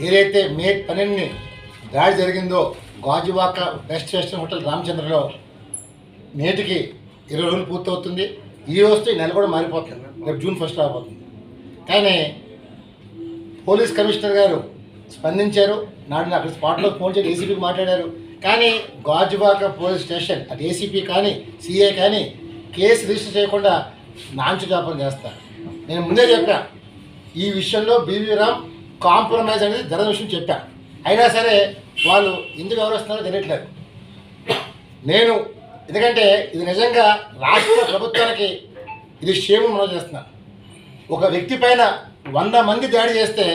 ఏదైతే మే 12ని దాడి జరిగిందో గాజువాక వెస్ట్ వెస్టర్న్ హోటల్ రామచంద్రలో నేటికి 20 రోజులు పూర్తవుతుంది. ఈ రోజుతో ఈ నెల కూడా మారిపోతుంది. రేపు జూన్ 1 రాబోతుంది. కానీ పోలీస్ కమిషనర్ గారు స్పందించారు. నాడు అక్కడ స్పాట్లో ఫోన్ చేసి ఏసీపీకి మాట్లాడారు. కానీ గాజువాక పోలీస్ స్టేషన్ అటు ఏసీపీ కానీ సిఐ కానీ కేసు రిజిస్టర్ చేయకుండా నాంచుజాపం చేస్తారు. నేను ముందే చెప్పా, ఈ విషయంలో బీవీ రామ్ కాంప్రమైజ్ అనేది జరగని విషయం చెప్పా. అయినా సరే వాళ్ళు ఎందుకు వ్యవహరిస్తున్నారో తెలియట్లేదు. నేను ఎందుకంటే ఇది నిజంగా రాష్ట్ర ప్రభుత్వానికి ఇది క్షేమం మనం చేస్తున్నాను. ఒక వ్యక్తి పైన 100 మంది దాడి చేస్తే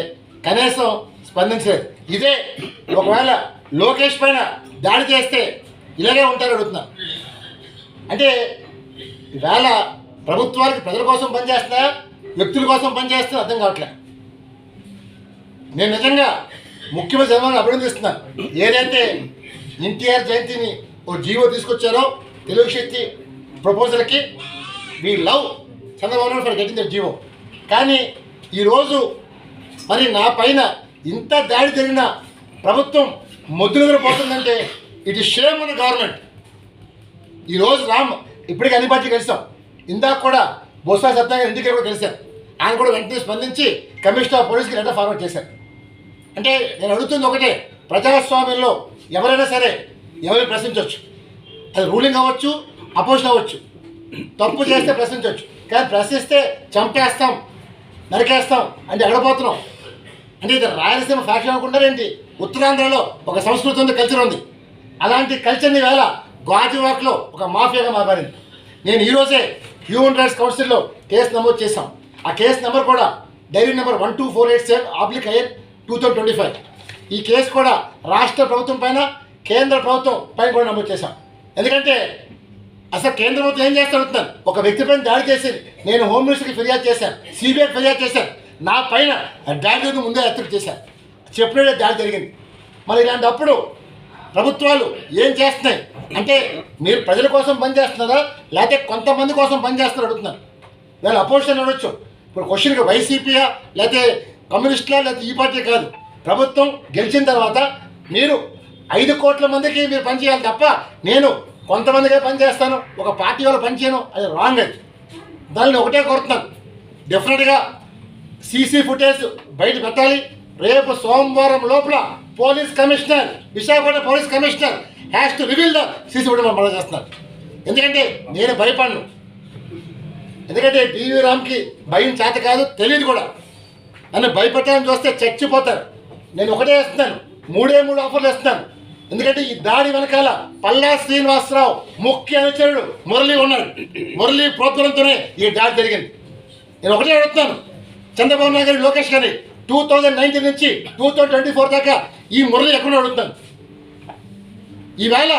కనీసం స్పందించలేదు. ఇదే ఒకవేళ లోకేష్ పైన దాడి చేస్తే ఇలాగే ఉంటారు అడుగుతున్నాను. అంటే ఈవేళ ప్రభుత్వానికి ప్రజల కోసం పనిచేస్తున్నా వ్యక్తుల కోసం పనిచేస్తున్నా అర్థం కావట్లేదు. నేను నిజంగా ముఖ్యమంత్రి చంద్రబాబు అభినందిస్తున్నాను. ఏదైతే ఎన్టీఆర్ జయంతిని ఓ జీవో తీసుకొచ్చారో తెలుగు శక్తి ప్రపోజల్కి we love Chandrababu Naidu for getting the GO. కానీ ఈరోజు మరి నా పైన ఇంత దాడి జరిగిన ప్రభుత్వం మొద్దులు పోతుందంటే it is shame on the government. ఈరోజు రామ్ ఇప్పటికీ అన్ని పార్టీ కలిసాం. ఇందాక కూడా బొత్స సత్యనారాయణ ఇంటికి కూడా కలిశారు. ఆయన కూడా వెంటనే స్పందించి కమిషనర్ ఆఫ్ పోలీస్కి లెటర్ ఫార్వర్డ్ చేశారు. అంటే నేను అడుగుతుంది ఒకటే, ప్రజాస్వామ్యంలో ఎవరైనా సరే ఎవరిని ప్రశ్నించవచ్చు. అది రూలింగ్ అవ్వచ్చు, అపోజిషన్ అవ్వచ్చు. తప్పు చేస్తే ప్రశ్నించవచ్చు. కానీ ప్రశ్నిస్తే చంపేస్తాం, నరికేస్తాం అంటే ఎగడపోతున్నాం. అంటే ఇది రాయలసీమ ఫ్యాక్షన్ అనుకుంటారేంటి? ఉత్తరాంధ్రలో ఒక సంస్కృతి ఉంది, కల్చర్ ఉంది. అలాంటి కల్చర్ని వేళ గాజువాక్లో ఒక మాఫియాగా మారింది. నేను ఈరోజే హ్యూమన్ రైట్స్ కౌన్సిల్లో కేసు నమోదు చేశాం. ఆ కేసు నెంబర్ కూడా డైరీ నెంబర్ 12487/2025. ఈ కేసు కూడా రాష్ట్ర ప్రభుత్వం పైన కేంద్ర ప్రభుత్వం పైన కూడా నమోదు చేశాం. ఎందుకంటే అసలు కేంద్ర ప్రభుత్వం ఏం చేస్తా అడుగుతున్నాను. ఒక వ్యక్తి పైన దాడి చేసి నేను హోమ్ మినిస్టర్కి ఫిర్యాదు చేశాను, సిబిఐకి ఫిర్యాదు చేశాను. నా పైన దాడి ముందే హత్య చేశాను. చెప్పినట్టే దాడి జరిగింది. మరి ఇలాంటప్పుడు ప్రభుత్వాలు ఏం చేస్తున్నాయి అంటే మీరు ప్రజల కోసం పనిచేస్తున్నారా లేకపోతే కొంతమంది కోసం పనిచేస్తున్నారు అడుగుతున్నాను. వీళ్ళు అపోజిషన్ అడగచ్చు. ఇప్పుడు క్వశ్చన్కి వైసీపీయా లేకపోతే కమ్యూనిస్టులా లేకపోతే ఈ పార్టీ కాదు. ప్రభుత్వం గెలిచిన తర్వాత మీరు 5 కోట్ల మందికి మీరు పనిచేయాలి తప్ప నేను కొంతమందిగా పనిచేస్తాను, ఒక పార్టీ వాళ్ళు పనిచేయను, అది రాంగ్. అది దాన్ని ఒకటే కోరుతున్నాను, డెఫినెట్గా సీసీ ఫుటేజ్ బయట పెట్టాలి. రేపు సోమవారం లోపల police commissioner, Visakhapatnam police commissioner has to reveal the CC footage మనం చేస్తున్నారు. ఎందుకంటే నేను భయపడను. ఎందుకంటే బీవీ రామ్కి భయం చేత కాదు, తెలియదు కూడా. నన్ను భయపెట్టాలని చూస్తే చచ్చిపోతారు. నేను ఒకటే ఇస్తున్నాను, 3 ఆఫర్లు ఇస్తున్నాను. ఎందుకంటే ఈ దాడి వెనకాల పల్లా శ్రీనివాసరావు ముఖ్య అనుచరుడు మురళి ఉన్నాడు. మురళి ప్రోత్సాహంతోనే ఈ దాడి జరిగింది. నేను ఒకటే అడుగుతున్నాను, చంద్రబాబు నాయుడు గారి, లోకేష్ గారి 2019 నుంచి 2024 దాకా ఈ మురళి ఎక్కడ అడుగుతున్నాను. ఈవేళ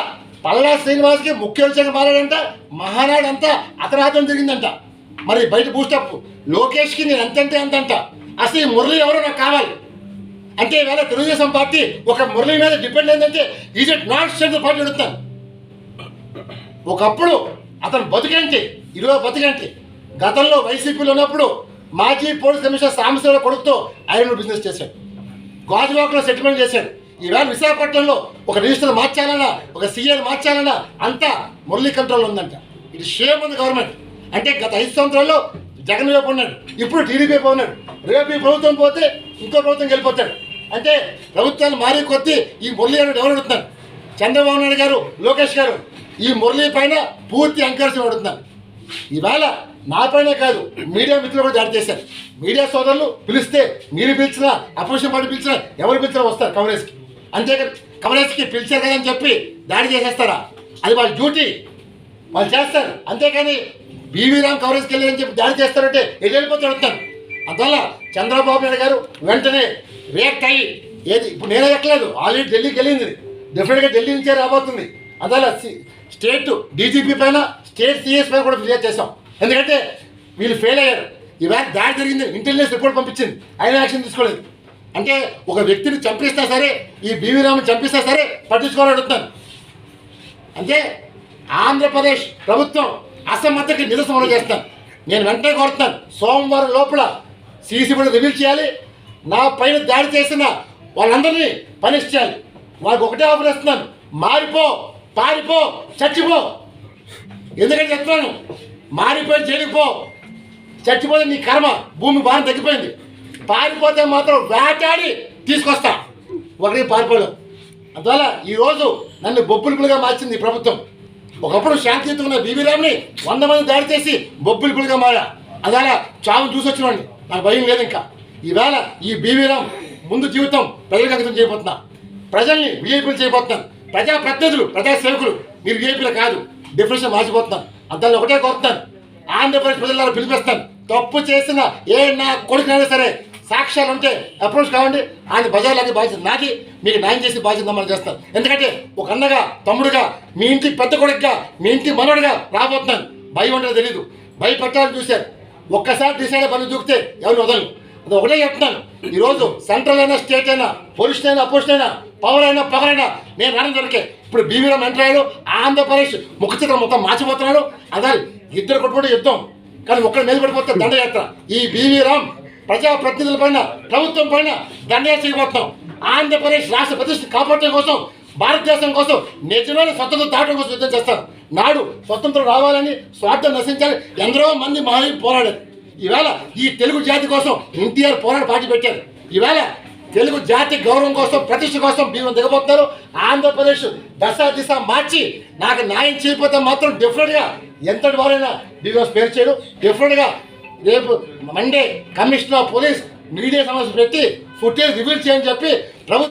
పల్లా శ్రీనివాస్కి ముఖ్య అనుచరుడు మారాడంట, మహానాడు అంతా అతనాతం జరిగిందంట. మరి బయట బూస్టప్ లోకేష్కి నేను ఎంతంటే అంతంట. అసలు ఈ మురళి ఎవరో నాకు కావాలి. అంటే ఈవేళ తెలుగుదేశం పార్టీ ఒక మురళి మీద డిపెండ్ అయిందంటే is it not central party అడుగుతాను. ఒకప్పుడు అతను బతుకేంటి, ఇరవై బతుకేంటి. గతంలో వైసీపీలో ఉన్నప్పుడు మాజీ పోలీస్ కమిషనర్ సాంబశివరావు కొడుకుతో ఐరన్ బిజినెస్ చేశాడు. గాజువాకలో సెటిల్మెంట్ చేశాడు. ఈవేళ విశాఖపట్నంలో ఒక రిజిస్టర్ మార్చాలన్నా, ఒక సీఏ మార్చాలన్నా అంతా మురళి కంట్రోల్ ఉందంట. ఇది షేమ్ ఉంది గవర్నమెంట్. అంటే గత 5 సంవత్సరాల్లో జగన్ వైపు ఉన్నాడు, ఇప్పుడు టీడీపీ వైపు ఉన్నాడు. రేపు ఈ ప్రభుత్వం పోతే ఇంకో ప్రభుత్వం వెళ్ళిపోతాడు. అంటే ప్రభుత్వాలు మారే కొద్దీ ఈ మురళి గారు ఎవరు అడుగుతున్నారు. చంద్రబాబు నాయుడు గారు, లోకేష్ గారు ఈ మురళి పైన పూర్తి ఎంకరేజ్ అడుగుతున్నారు. ఈవేళ నా పైన కాదు, మీడియా మిత్రులు కూడా దాడి చేశారు. మీడియా సోదరులు పిలిస్తే మీరు పిలిచినా, అపోజిషన్ పార్టీ పిలిచినా, ఎవరు పిలిచినా వస్తారు కవరేజ్కి. అంతేకాదు కవరేజ్కి పిలిచారు కదా అని చెప్పి దాడి చేసేస్తారా? అది వాళ్ళ డ్యూటీ, వాళ్ళు చేస్తారు. అంతేకాని బీవీ రామ్ కవరేజ్కి వెళ్ళారని చెప్పి దాడి చేస్తారంటే ఎటు వెళ్ళిపోతే అడుగుతాను. అందువల్ల చంద్రబాబు నాయుడు గారు వెంటనే రియాక్ట్ అయ్యి, ఏది ఇప్పుడు నేనే ఎక్కలేదు, ఆల్రెడీ ఢిల్లీకి వెళ్ళింది, డెఫినెట్గా ఢిల్లీ నుంచే రాబోతుంది. అందువల్ల స్టేట్ డీజీపీ పైన, స్టేట్ సిఎస్ పైన కూడా ఫిర్యాదు చేశాం. ఎందుకంటే వీళ్ళు ఫెయిల్ అయ్యారు. ఈవేళ దాడి జరిగింది, ఇంటెలిజెన్స్ రిపోర్ట్ పంపించింది, అయినా యాక్షన్ తీసుకోలేదు. అంటే ఒక వ్యక్తిని చంపిస్తా సరే, ఈ బీవీ రామ్ని చంపిస్తా సరే పట్టించుకోవాలని అడుగుతాను. అంటే ఆంధ్రప్రదేశ్ ప్రభుత్వం అసమర్థకి నిరసన చేస్తాను. నేను వెంటనే కోరుతున్నాను, సోమవారం లోపల సీసీ కూడా రివీల్ చేయాలి. నా పైన దాడి చేసిన వాళ్ళందరినీ పనిష్ చేయాలి. వాళ్ళకి ఒకటే ఆఫర్ ఇస్తున్నాను, మారిపో, పారిపో, చచ్చిపో. ఎందుకంటే చెప్తున్నాను, మారిపోయి జైలుకి పో, చచ్చిపోతే నీ కర్మ, భూమి భారం తగ్గిపోయింది. పారిపోతే మాత్రం వేటాడి తీసుకొస్తా, ఒకరికి పారిపోలేం. అందువల్ల ఈరోజు నన్ను బొబ్బులుపులుగా మార్చింది ఈ ప్రభుత్వం. ఒకప్పుడు శాంతియుతంగా బీవీ రామ్ని 100 మంది దాడి చేసి బొబ్బులుపులుగా మారా. అలా చావును చూసి వచ్చినవాడిని, నాకు భయం లేదు ఇంకా. ఈవేళ ఈ బీవీ రామ్ ముందు జీవితం ప్రజలకు అంకితం చేయబోతున్నా, ప్రజల్ని విఐపీలు చేయబోతున్నాను. ప్రజాప్రతినిధులు, ప్రజాసేవకులు మీరు విఐపీలు కాదు, డిఫరెన్స్ మార్చిపోతున్నాను. అందువల్ల ఒకటే కోరుతున్నాను, ఆంధ్రప్రదేశ్ ప్రజల పిలిపిస్తాను. తప్పు చేసిన ఏ నా కొడుకునైనా సరే సాక్ష్యాలు ఉంటే అప్రోచ్ కావండి, ఆయన బజార్లకి బాధ్యత నాకి, మీకు న్యాయం చేసి బాధ్యత మనం చేస్తాను. ఎందుకంటే ఒక అన్నగా, తమ్ముడుగా, మీ ఇంటి పెద్ద కొడుకుగా, మీ ఇంటి మనవడిగా రాబోతున్నాను. భయం అంటే తెలీదు, భయపెట్టాలని చూశారు. ఒక్కసారి డిసైడ్ పని దూకితే ఎవరు వదలను. అది ఒకటే చెప్తున్నాను, ఈరోజు సెంట్రల్ అయినా, స్టేట్ అయినా, పొజిషన్ అయినా, అపోజిషన్ అయినా, పవర్ అయినా, పవరైనా నేను రావడం దొరికే. ఇప్పుడు బీవీ రామ్ ఎంటర్ అయ్యాడు, ఆంధ్రప్రదేశ్ ముఖ చిత్రం మొత్తం మార్చిపోతున్నాడు. అదే ఇద్దరు కొట్టుకుంటే యుద్ధం, కానీ ఒక్కరు నిలబడిపోతే దండయాత్ర. ఈ బీవీ రామ్ ప్రజాప్రతినిధుల పైన, ప్రభుత్వం పైన దండయాత్ర చేయబోతున్నాం. ఆంధ్రప్రదేశ్ రాష్ట్ర ప్రతిష్ట కాపాడటం కోసం, భారతదేశం కోసం, నిజమైన స్వతంత్రం దాటం కోసం యుద్ధం చేస్తారు. నాడు స్వతంత్రం రావాలని, స్వార్థం నశించాలి, ఎందరో మంది మహనీయులు పోరాడారు. ఈవేళ ఈ తెలుగు జాతి కోసం ఎన్టీఆర్ పోరాట పార్టీ పెట్టారు. ఈవేళ తెలుగు జాతి గౌరవం కోసం, ప్రతిష్ట కోసం బీవీ దిగబోతున్నారు. ఆంధ్రప్రదేశ్ దిశ మార్చి నాకు న్యాయం చేయకపోతే మాత్రం డెఫినెట్గా ఎంతటి వారైనా బీవీ పేరు చేయడం. డెఫినెట్గా రేపు Monday commissioner of police media సమస్య పెట్టి ఫుటేజ్ రివీల్ చేయని చెప్పి ప్రభుత్వం